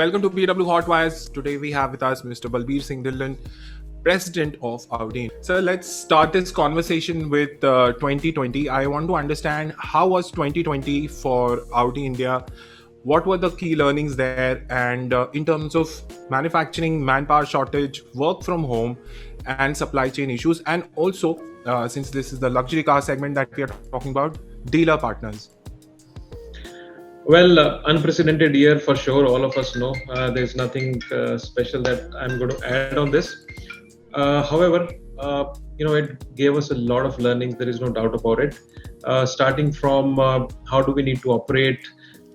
Welcome to BW Hotwires. Today we have with us Mr. Balbir Singh Dhillon, President of Audi. So let's start this conversation with 2020. I want to understand how was 2020 for Audi India? What were the key learnings there? And in terms of manufacturing, manpower shortage, work from home, and supply chain issues, and also since this is the luxury car segment that we are talking about, dealer partners. Well, unprecedented year for sure. All of us know there's nothing special that I'm going to add on this. However, it gave us a lot of learnings. There is no doubt about it. Starting from how do we need to operate,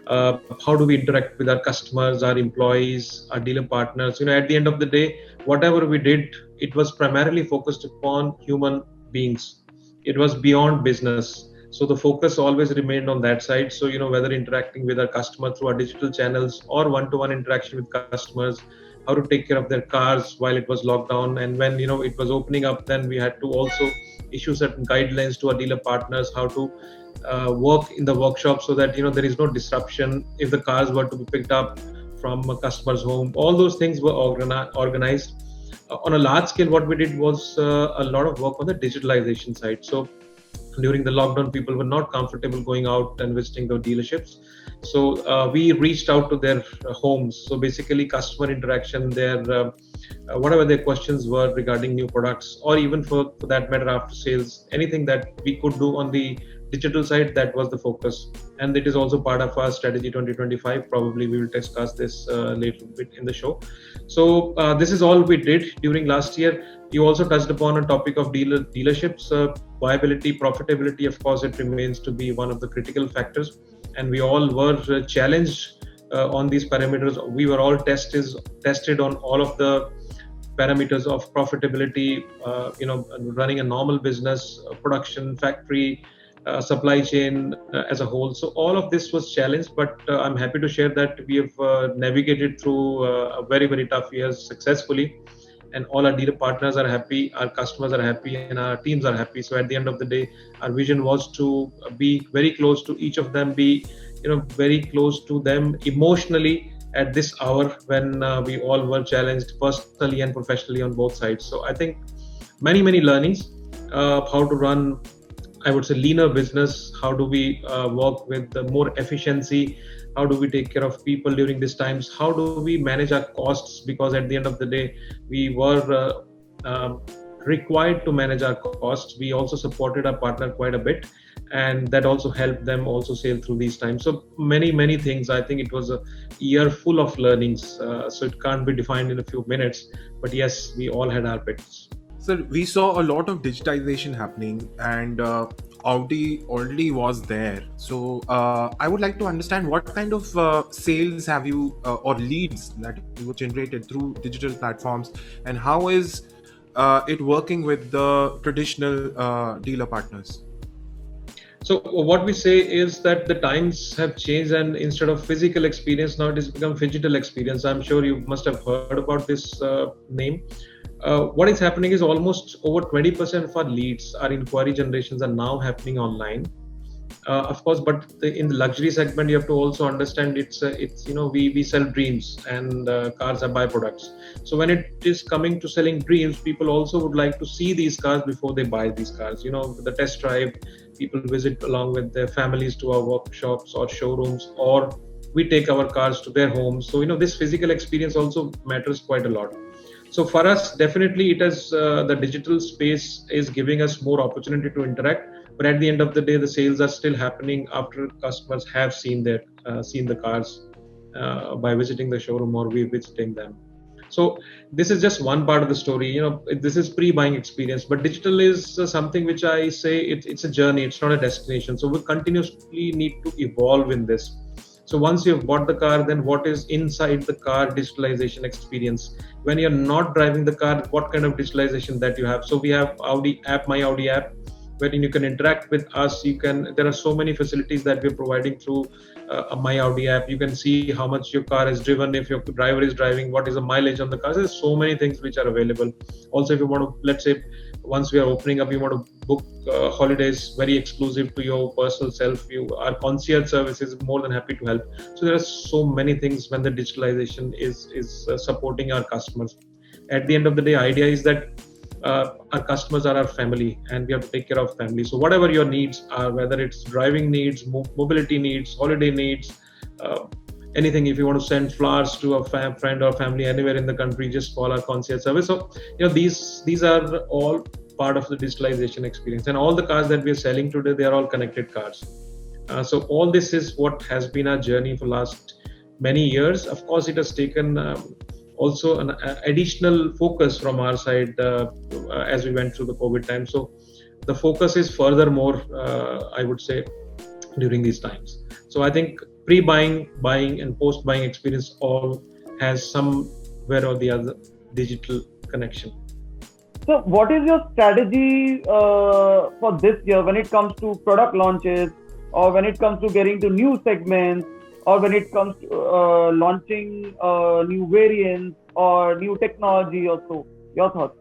how do we interact with our customers, our employees, our dealer partners. At the end of the day, whatever we did, it was primarily focused upon human beings. It was beyond business. So the focus always remained on that side. So, whether interacting with our customer through our digital channels or one-to-one interaction with customers, how to take care of their cars while it was locked down. And when, it was opening up, then we had to also issue certain guidelines to our dealer partners, how to work in the workshop so that, there is no disruption if the cars were to be picked up from a customer's home. All those things were organized. On a large scale, what we did was a lot of work on the digitalization side. So during the lockdown, people were not comfortable going out and visiting the dealerships. So we reached out to their homes. So basically customer interaction, their whatever their questions were regarding new products, or even for that matter after sales, anything that we could do on the digital side, that was the focus. And it is also part of our strategy 2025. Probably we will discuss this later bit in the show. So this is all we did during last year. You also touched upon a topic of dealerships. Viability, profitability, of course, it remains to be one of the critical factors. And we all were challenged on these parameters. We were all tested on all of the parameters of profitability, running a normal business, production, factory, supply chain as a whole. So all of this was challenged, but I'm happy to share that we have navigated through a very, very tough years successfully. And all our dealer partners are happy, our customers are happy, and our teams are happy. So at the end of the day, our vision was to be very close to each of them, be very close to them emotionally at this hour when we all were challenged personally and professionally on both sides. So I think many learnings, how to run, I would say, leaner business. How do we work with more efficiency? How do we take care of people during these times? How do we manage our costs? Because at the end of the day, we were required to manage our costs. We also supported our partner quite a bit, and that also helped them also sail through these times. So many things. I think it was a year full of learnings. So it can't be defined in a few minutes. But yes, we all had our bits. So we saw a lot of digitization happening, and Audi already was there. So I would like to understand what kind of sales have you or leads that you generated through digital platforms, and how is it working with the traditional dealer partners? So what we say is that the times have changed, and instead of physical experience, now it has become digital experience. I'm sure you must have heard about this name. What is happening is almost over 20% of our leads, our inquiry generations are now happening online. Of course, but in the luxury segment, you have to also understand it's we sell dreams, and cars are byproducts. So when it is coming to selling dreams, people also would like to see these cars before they buy these cars. The test drive, people visit along with their families to our workshops or showrooms, or we take our cars to their homes. So this physical experience also matters quite a lot. So for us, definitely it is the digital space is giving us more opportunity to interact. But at the end of the day, the sales are still happening after customers have seen the cars by visiting the showroom or we visiting them. So this is just one part of the story. This is pre-buying experience, but digital is something which I say it's a journey. It's not a destination. So we continuously need to evolve in this. So once you've bought the car, then what is inside the car digitalization experience? When you're not driving the car, what kind of digitalization that you have? So we have Audi app, My Audi app, wherein you can interact with us. There are so many facilities that we're providing through a My Audi app. You can see how much your car is driven, if your driver is driving, what is the mileage on the car. There's so many things which are available. Also, if you want to, let's say, once we are opening up, you want to book holidays very exclusive to your personal self. Our concierge service is more than happy to help. So there are so many things when the digitalization is supporting our customers. At the end of the day, idea is that our customers are our family, and we have to take care of family. So whatever your needs are, whether it's driving needs, mobility needs, holiday needs, uh, anything, if you want to send flowers to a friend or family anywhere in the country, just call our concierge service. So these are all part of the digitalization experience, and all the cars that we are selling today, they are all connected cars. So all this is what has been our journey for last many years. Of course, it has taken also an additional focus from our side as we went through the COVID time. So the focus is furthermore, I would say, during these times. So I think pre-buying, buying, and post-buying experience all has somewhere or the other digital connection. So, what is your strategy for this year when it comes to product launches, or when it comes to getting to new segments, or when it comes to launching new variants or new technology or so? Your thoughts?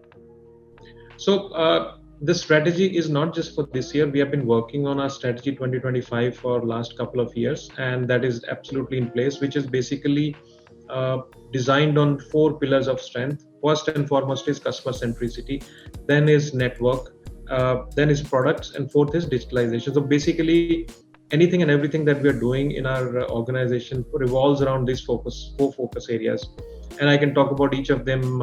So the strategy is not just for this year. We have been working on our strategy 2025 for last couple of years, and that is absolutely in place, which is basically designed on 4 pillars of strength. First and foremost is customer centricity, then is network, then is products, and fourth is digitalization. So basically, anything and everything that we are doing in our organization revolves around these 4 focus areas. And I can talk about each of them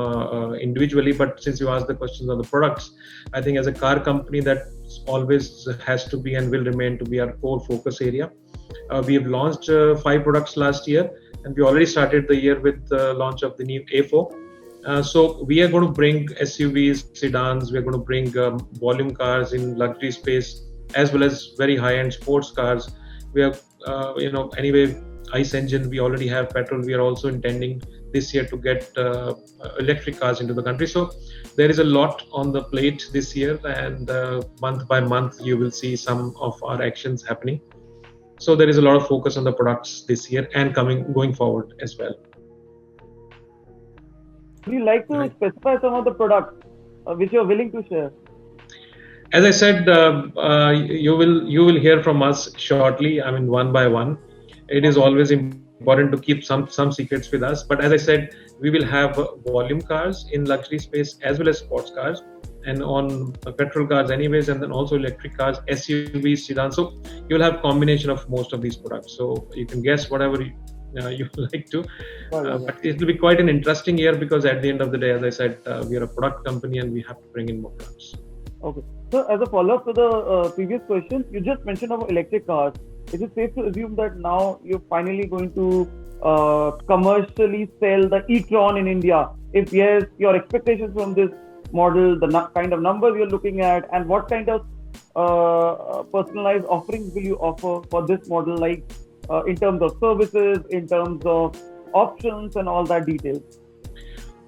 individually, but since you asked the questions on the products, I think as a car company, that always has to be and will remain to be our core focus area. We have launched 5 products last year, and we already started the year with the launch of the new A4. So we are going to bring SUVs, sedans, we are going to bring volume cars in luxury space, as well as very high-end sports cars. We have, anyway, ICE engine, we already have petrol. We are also intending this year to get electric cars into the country. So there is a lot on the plate this year, and month by month, you will see some of our actions happening. So there is a lot of focus on the products this year and going forward as well. Would you like to specify some of the products which you are willing to share? As I said, you will hear from us shortly. I mean, one by one. It is always important to keep some secrets with us. But as I said, we will have volume cars in luxury space as well as sports cars, and on petrol cars anyways, and then also electric cars, SUVs, sedans. So you will have combination of most of these products. So you can guess whatever you like to. But it will be quite an interesting year, because at the end of the day, as I said, we are a product company and we have to bring in more products. Okay. So as a follow-up to the previous question, you just mentioned about electric cars. Is it safe to assume that now you're finally going to commercially sell the e-tron in India? If yes, your expectations from this model, the kind of numbers you're looking at, and what kind of personalized offerings will you offer for this model, like in terms of services, in terms of options, and all that details?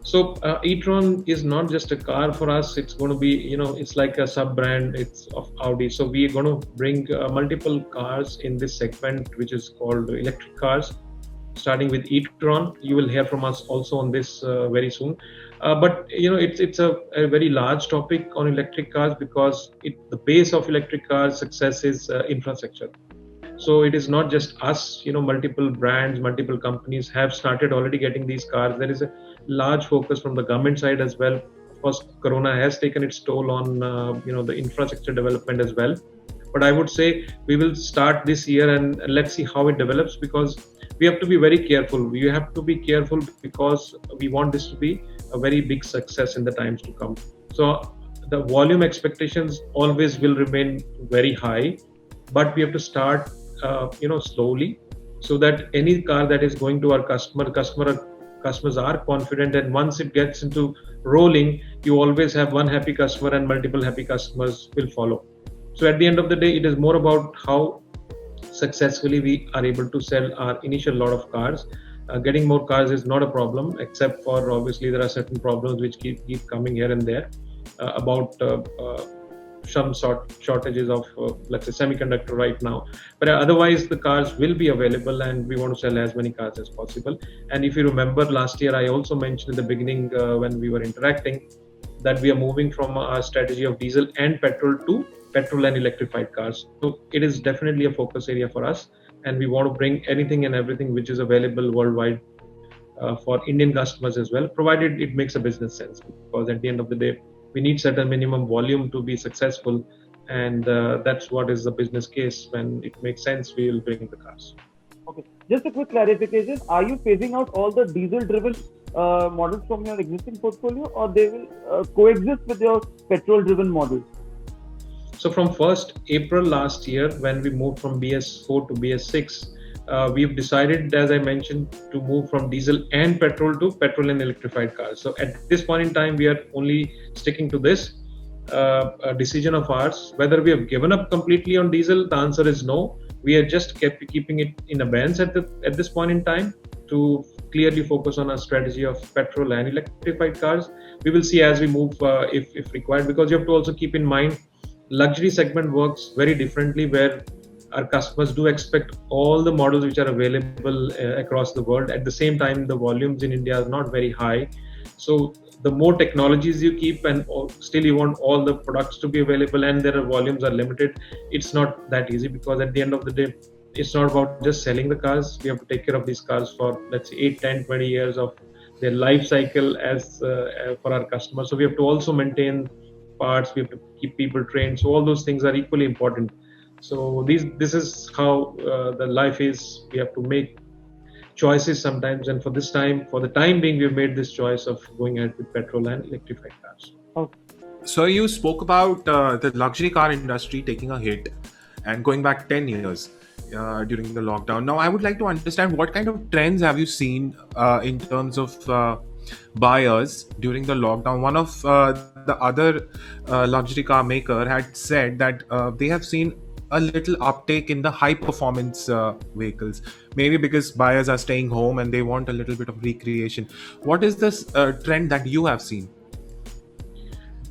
So e-tron is not just a car for us. It's going to be, it's like a sub-brand. It's of Audi. So we are going to bring multiple cars in this segment, which is called electric cars, starting with e-tron. You will hear from us also on this very soon. But it's a very large topic on electric cars, because the base of electric cars success is infrastructure. So it is not just us, multiple brands, multiple companies have started already getting these cars. There is a large focus from the government side as well. Of course, Corona has taken its toll on, the infrastructure development as well. But I would say we will start this year, and let's see how it develops, because we have to be very careful. We have to be careful because we want this to be a very big success in the times to come. So the volume expectations always will remain very high, but we have to start slowly, so that any car that is going to our customers are confident, and once it gets into rolling, you always have one happy customer and multiple happy customers will follow. So at the end of the day, it is more about how successfully we are able to sell our initial lot of cars. Getting more cars is not a problem, except for obviously there are certain problems which keep coming here and there about some shortages of let's say semiconductor right now, but otherwise the cars will be available, and we want to sell as many cars as possible. And if you remember last year, I also mentioned in the beginning when we were interacting that we are moving from our strategy of diesel and petrol to petrol and electrified cars. So it is definitely a focus area for us, and we want to bring anything and everything which is available worldwide for Indian customers as well, provided it makes a business sense. Because at the end of the day, we need certain minimum volume to be successful, and that's what is the business case. When it makes sense, we will bring the cars. Okay. Just a quick clarification: are you phasing out all the diesel-driven models from your existing portfolio, or they will coexist with your petrol-driven models? So from 1st April last year, when we moved from BS4 to BS6, we've decided, as I mentioned, to move from diesel and petrol to petrol and electrified cars. So at this point in time, we are only sticking to this decision of ours. Whether we have given up completely on diesel, the answer is no. We are just keeping it in abeyance at this point in time to clearly focus on our strategy of petrol and electrified cars. We will see as we move if required, because you have to also keep in mind luxury segment works very differently, where our customers do expect all the models which are available across the world. At the same time, the volumes in India are not very high. So the more technologies you keep, and still you want all the products to be available, and their volumes are limited, it's not that easy, because at the end of the day, it's not about just selling the cars. We have to take care of these cars for, let's say, 8, 10, 20 years of their life cycle as for our customers. So we have to also maintain parts, we have to keep people trained. So all those things are equally important. So this is how the life is. We have to make choices sometimes, and for the time being, we've made this choice of going ahead with petrol and electrified cars. Okay. So you spoke about the luxury car industry taking a hit and going back 10 years during the lockdown. Now, I would like to understand what kind of trends have you seen in terms of buyers during the lockdown. One of the other luxury car maker had said that they have seen a little uptake in the high performance vehicles, maybe because buyers are staying home and they want a little bit of recreation. What is this trend that you have seen?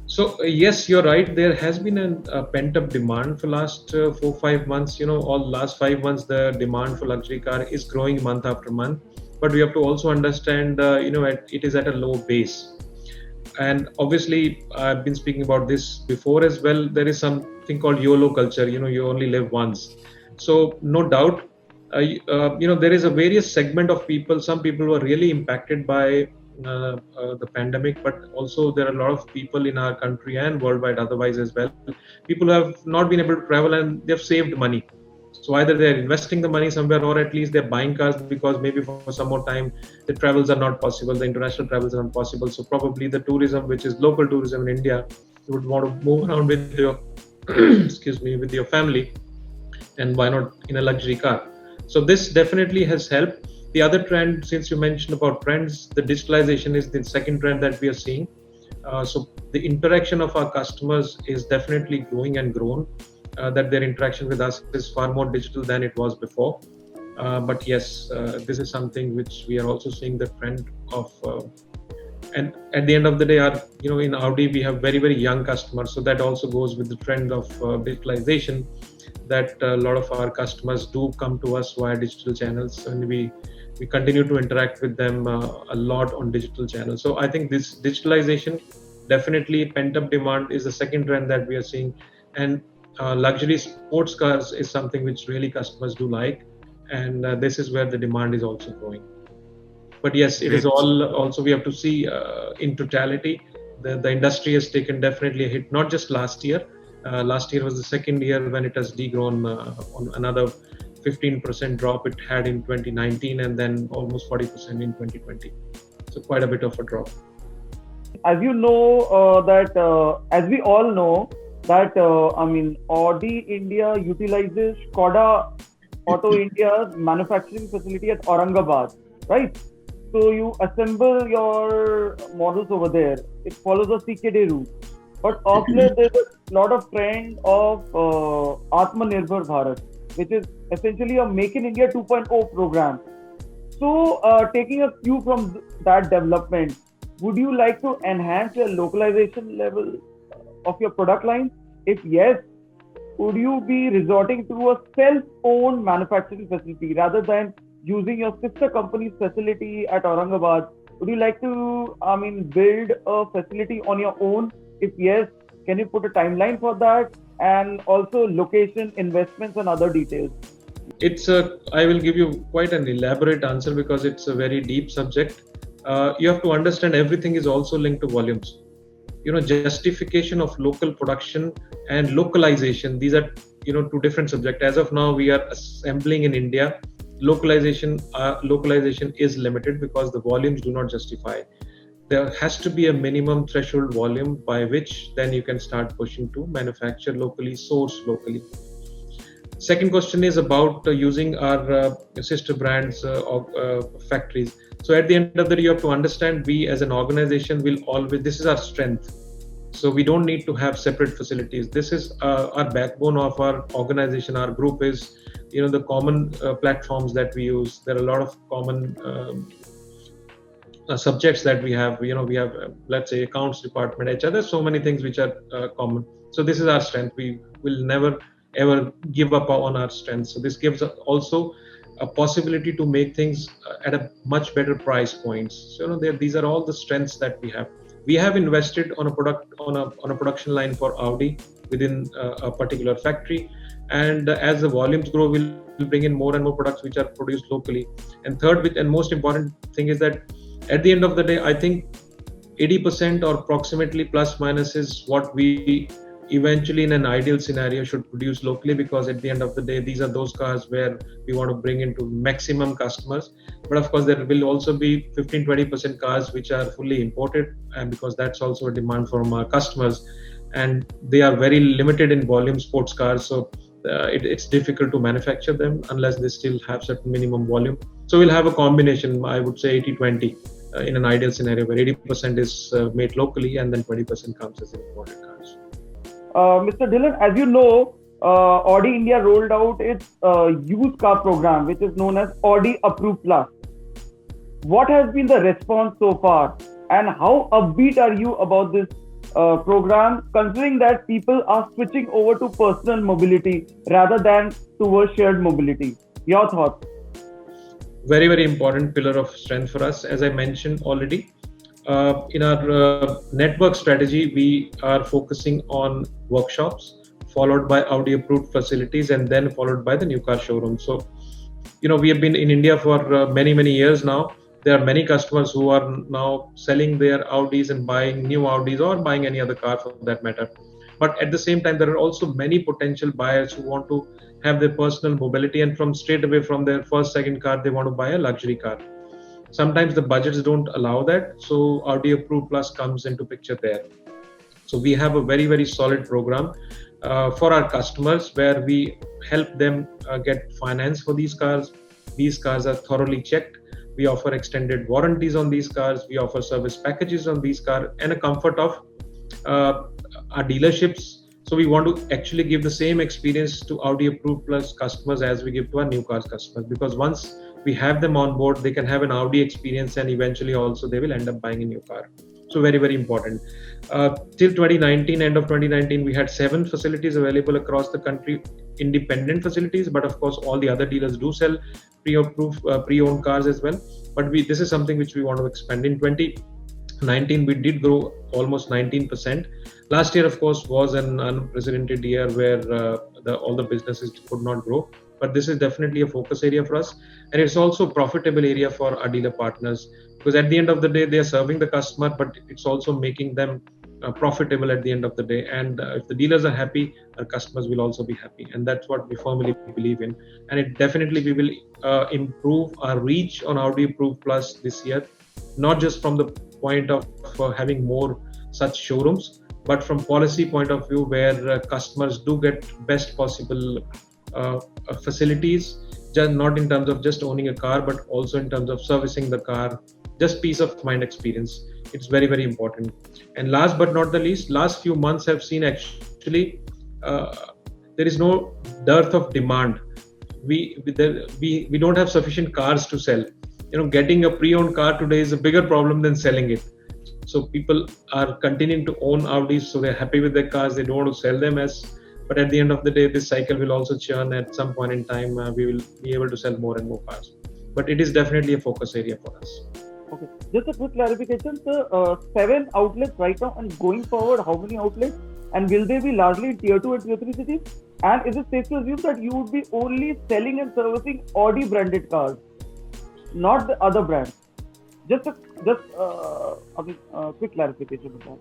So yes, you're right. There has been a pent-up demand for last 4-5 months. All last 5 months, the demand for luxury car is growing month after month. But we have to also understand, it is at a low base. And obviously, I've been speaking about this before as well. There is something called YOLO culture. You only live once. So no doubt, there is a various segment of people. Some people were really impacted by the pandemic, but also there are a lot of people in our country and worldwide otherwise as well. People who have not been able to travel and they've saved money. So either they're investing the money somewhere, or at least they're buying cars because maybe for some more time the travels are not possible, the international travels are not possible. So probably the tourism, which is local tourism in India, you would want to move around with your with your family, and why not in a luxury car? So this definitely has helped. The other trend, since you mentioned about trends, the digitalization is the second trend that we are seeing. So the interaction of our customers is definitely growing and grown. That their interaction with us is far more digital than it was before. But yes, this is something which we are also seeing the trend of. And at the end of the day, in Audi, we have very, very young customers. So that also goes with the trend of digitalization, that a lot of our customers do come to us via digital channels, and we continue to interact with them a lot on digital channels. So I think this digitalization, definitely pent-up demand, is the second trend that we are seeing. And luxury sports cars is something which really customers do like, and this is where the demand is also growing. But yes, it is all also, we have to see in totality, the industry has taken definitely a hit, not just last year. Last year was the second year when it has degrown on another 15% drop it had in 2019, and then almost 40% in 2020. So quite a bit of a drop. As you know, as we all know, that Audi India utilizes Skoda Auto India's manufacturing facility at Aurangabad, right? So you assemble your models over there. It follows a CKD route. But of late, there's a lot of trend of Atmanirbhar Bharat, which is essentially a Make in India 2.0 program. So taking a cue from that development, would you like to enhance your localization level of your product line? If yes, would you be resorting to a self-owned manufacturing facility rather than using your sister company's facility at Aurangabad Would you like to, build a facility on your own? If yes, can you put a timeline for that? And also location, investments, and other details. I will give you quite an elaborate answer because it's a very deep subject. You have to understand everything is also linked to volumes. Justification of local production and localization. These are, two different subjects. As of now, we are assembling in India. Localization is limited because the volumes do not justify. There has to be a minimum threshold volume by which then you can start pushing to manufacture locally, source locally. Second question is about using our sister brands of factories. So at the end of the day, you have to understand we as an organization will always, this is our strength. So we don't need to have separate facilities. This is our backbone of our organization. Our group is, the common platforms that we use. There are a lot of common subjects that we have. We have, let's say, accounts department, HR. There's so many things which are common. So this is our strength. We will never ever give up on our strength. So this gives us also a possibility to make things at a much better price points. So these are all the strengths that we have. We have invested on a production line for Audi within a particular factory, and as the volumes grow, we'll bring in more and more products which are produced locally. And third, and most important thing is that at the end of the day, I think 80% or approximately plus minus is what we eventually in an ideal scenario should produce locally, because at the end of the day, these are those cars where we want to bring into maximum customers. But of course, there will also be 15-20% cars which are fully imported, and because that's also a demand from our customers, and they are very limited in volume sports cars. So it's difficult to manufacture them unless they still have certain minimum volume. So we'll have a combination, I would say 80-20 in an ideal scenario, where 80% is made locally and then 20% comes as imported cars. Mr. Dhillon, as you know, Audi India rolled out its used car program, which is known as Audi Approved Plus. What has been the response so far, and how upbeat are you about this program, considering that people are switching over to personal mobility rather than towards shared mobility? Your thoughts? Very, very important pillar of strength for us. As I mentioned already, in our network strategy, we are focusing on workshops, followed by Audi approved facilities, and then followed by the new car showroom. So, we have been in India for many, many years now. There are many customers who are now selling their Audis and buying new Audis or buying any other car for that matter. But at the same time, there are also many potential buyers who want to have their personal mobility, and from straight away from their first, second car, they want to buy a luxury car. Sometimes the budgets don't allow that, so Audi Approved Plus comes into picture there. So we have a very, very solid program for our customers where we help them get finance for these cars. These cars are thoroughly checked. We offer extended warranties on these cars. We offer service packages on these cars and a comfort of our dealerships. So we want to actually give the same experience to Audi Approved Plus customers as we give to our new cars customers, because once we have them on board, they can have an Audi experience, and eventually also they will end up buying a new car. So very, very important. Till 2019, end of 2019, we had 7 facilities available across the country, independent facilities, but of course all the other dealers do sell pre-owned cars as well. But this is something which we want to expand. In 2019, we did grow almost 19%. Last year, of course, was an unprecedented year where all the businesses could not grow. But this is definitely a focus area for us, and it's also a profitable area for our dealer partners, because at the end of the day, they are serving the customer, but it's also making them profitable at the end of the day. And if the dealers are happy, our customers will also be happy, and that's what we firmly believe in. And it definitely we will improve our reach on Audi Approved Plus this year, not just from the point of having more such showrooms, but from policy point of view, where customers do get best possible facilities, just not in terms of just owning a car, but also in terms of servicing the car, just peace of mind experience. It's very, very important. And last but not the least, last few months have seen actually there is no dearth of demand. We don't have sufficient cars to sell. Getting a pre-owned car today is a bigger problem than selling it. So people are continuing to own Audis, so they're happy with their cars. They don't want to sell them but at the end of the day, this cycle will also churn. At some point in time, we will be able to sell more and more cars. But it is definitely a focus area for us. Okay. Just a quick clarification, sir. 7 outlets right now, and going forward, how many outlets? And will they be largely in tier 2 and tier 3 cities? And is it safe to assume that you would be only selling and servicing Audi branded cars, not the other brands? Just quick clarification on that.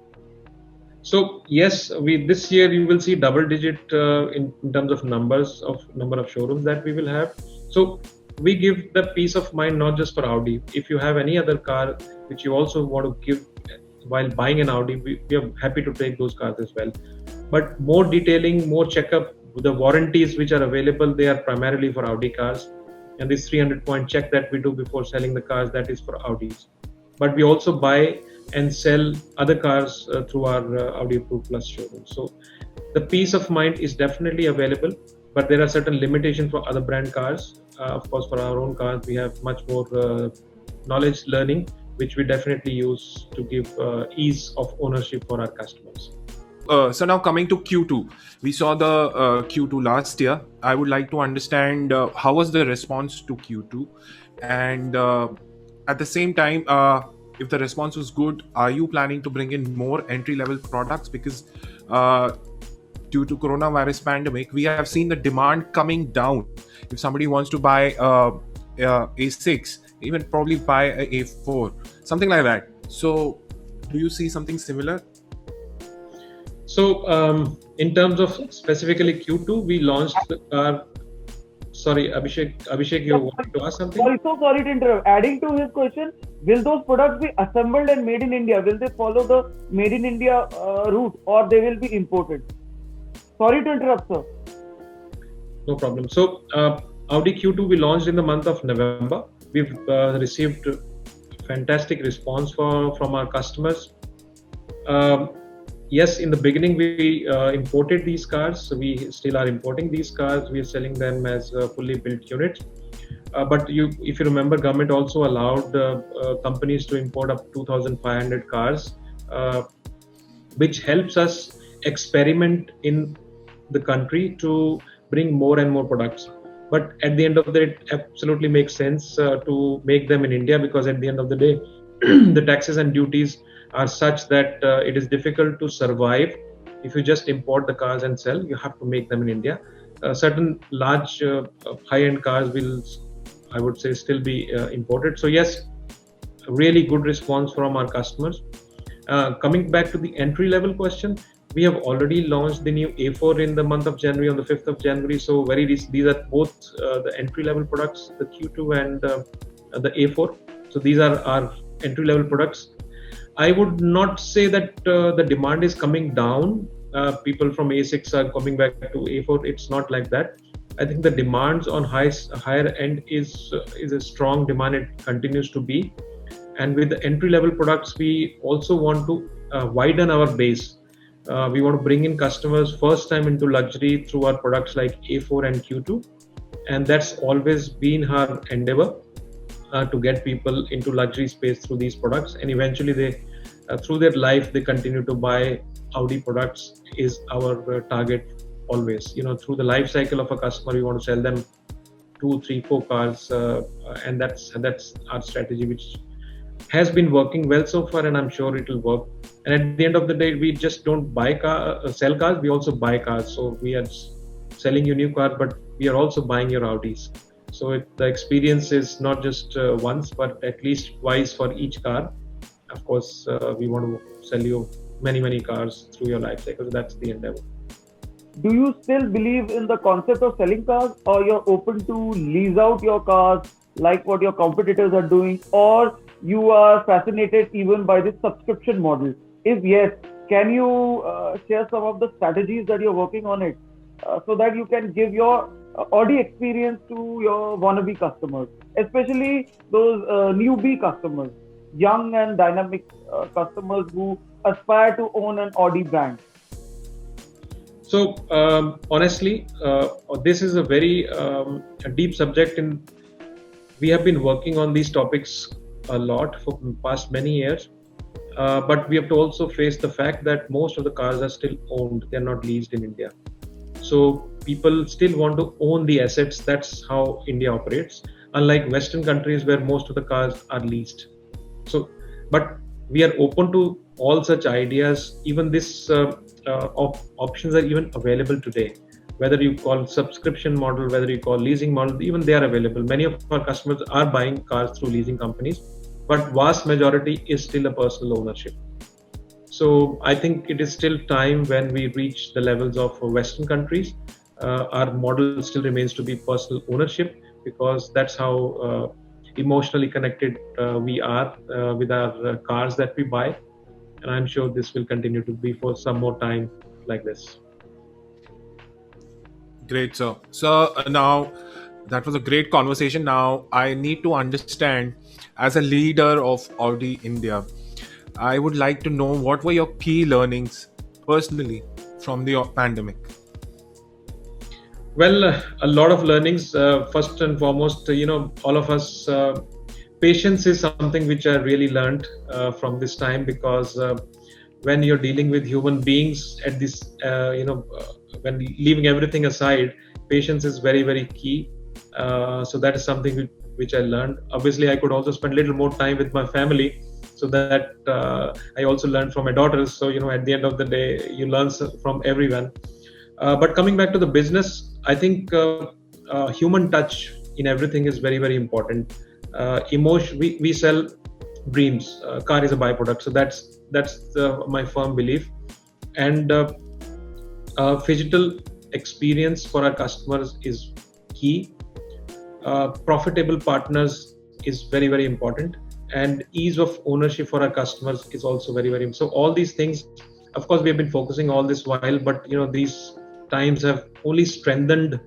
So yes, this year you will see double digit in terms of number of showrooms that we will have. So we give the peace of mind not just for Audi. If you have any other car which you also want to give while buying an Audi, we are happy to take those cars as well. But more detailing, more checkup, the warranties which are available, they are primarily for Audi cars. And this 300-point check that we do before selling the cars, that is for Audis. But we also buy and sell other cars through our Audi Approved Plus showroom. So the peace of mind is definitely available, but there are certain limitations for other brand cars. Of course, for our own cars, we have much more knowledge learning, which we definitely use to give ease of ownership for our customers. So now coming to Q2, we saw the Q2 last year. I would like to understand how was the response to Q2, and at the same time, if the response was good, are you planning to bring in more entry-level products? Because due to coronavirus pandemic, we have seen the demand coming down. If somebody wants to buy A6, even probably buy a A4, something like that. So do you see something similar? So in terms of specifically Q2, we launched our. Sorry, Abhishek, you wanted to ask something? Sorry to interrupt. Adding to his question, will those products be assembled and made in India? Will they follow the made in India route, or they will be imported? Sorry to interrupt, sir. No problem. So Audi Q2 we launched in the month of November. We've received fantastic response from our customers. Yes, in the beginning we imported these cars. So we still are importing these cars. We are selling them as fully built units. But if you remember, government also allowed companies to import up to 2,500 cars, which helps us experiment in the country to bring more and more products. But at the end of the day, it absolutely makes sense to make them in India, because at the end of the day, the taxes and duties are such that it is difficult to survive if you just import the cars and sell. You have to make them in India. Certain large high-end cars will, I would say, still be imported. So yes, really good response from our customers. Coming back to the entry-level question, we have already launched the new A4 in the month of January, on the 5th of January. So these are both the entry-level products, the Q2 and the A4. So these are our entry-level products. I would not say that the demand is coming down. People from A6 are coming back to A4. It's not like that. I think the demands on higher end is a strong demand. It continues to be. And with the entry-level products, we also want to widen our base. We want to bring in customers first time into luxury through our products like A4 and Q2. And that's always been our endeavor. To get people into luxury space through these products, and eventually they through their life they continue to buy Audi products is our target always. Through the life cycle of a customer, we want to sell them 2, 3, 4 cars, and that's our strategy, which has been working well so far, and I'm sure it will work. And at the end of the day, we just don't sell cars, we also buy cars. So we are selling you new cars, but we are also buying your Audis. So the experience is not just once, but at least twice for each car. Of course, we want to sell you many cars through your life cycle. So that's the endeavor. Do you still believe in the concept of selling cars, or you're open to lease out your cars like what your competitors are doing, or you are fascinated even by this subscription model? If yes, can you share some of the strategies that you're working on it so that you can give your Audi experience to your wannabe customers, especially those newbie customers, young and dynamic customers who aspire to own an Audi brand? So honestly, this is a very deep subject, and we have been working on these topics a lot for the past many years. But we have to also face the fact that most of the cars are still owned; they're not leased in India. So people still want to own the assets. That's how India operates, unlike Western countries where most of the cars are leased. So, but we are open to all such ideas. Even this options are even available today. Whether you call subscription model, whether you call leasing model, even they are available. Many of our customers are buying cars through leasing companies, but vast majority is still a personal ownership. So I think it is still time when we reach the levels of Western countries. Our model still remains to be personal ownership, because that's how emotionally connected we are with our cars that we buy. And I'm sure this will continue to be for some more time like this. Great, sir. So now that was a great conversation. Now I need to understand, as a leader of Audi India, I would like to know what were your key learnings personally from the pandemic. Well, a lot of learnings. First and foremost, all of us, patience is something which I really learned from this time, because when you're dealing with human beings at this, when leaving everything aside, patience is very, very key. So that is something which I learned. Obviously, I could also spend a little more time with my family, so that I also learned from my daughters. So, at the end of the day, you learn from everyone. But coming back to the business, I think human touch in everything is very, very important. Emotion. We sell dreams. Car is a byproduct, so that's my firm belief. And phygital experience for our customers is key. Profitable partners is very, very important, and ease of ownership for our customers is also very, very important. So all these things, of course, we have been focusing all this while, but these times have only strengthened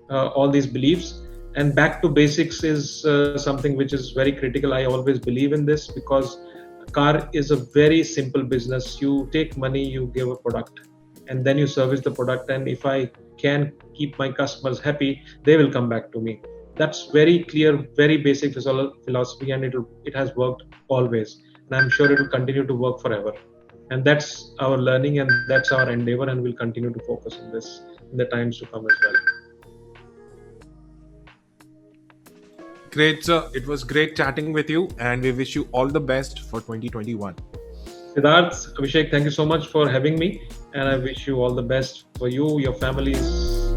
all these beliefs. And back to basics is something which is very critical. I always believe in this, because car is a very simple business. You take money, you give a product, and then you service the product. And if I can keep my customers happy, they will come back to me. That's very clear, very basic philosophy, and it has worked always, and I'm sure it will continue to work forever. And that's our learning, and that's our endeavor, and we'll continue to focus on this in the times to come as well. Great, sir. It was great chatting with you, and we wish you all the best for 2021. Siddharth, Avishek, thank you so much for having me, and I wish you all the best for you, your families,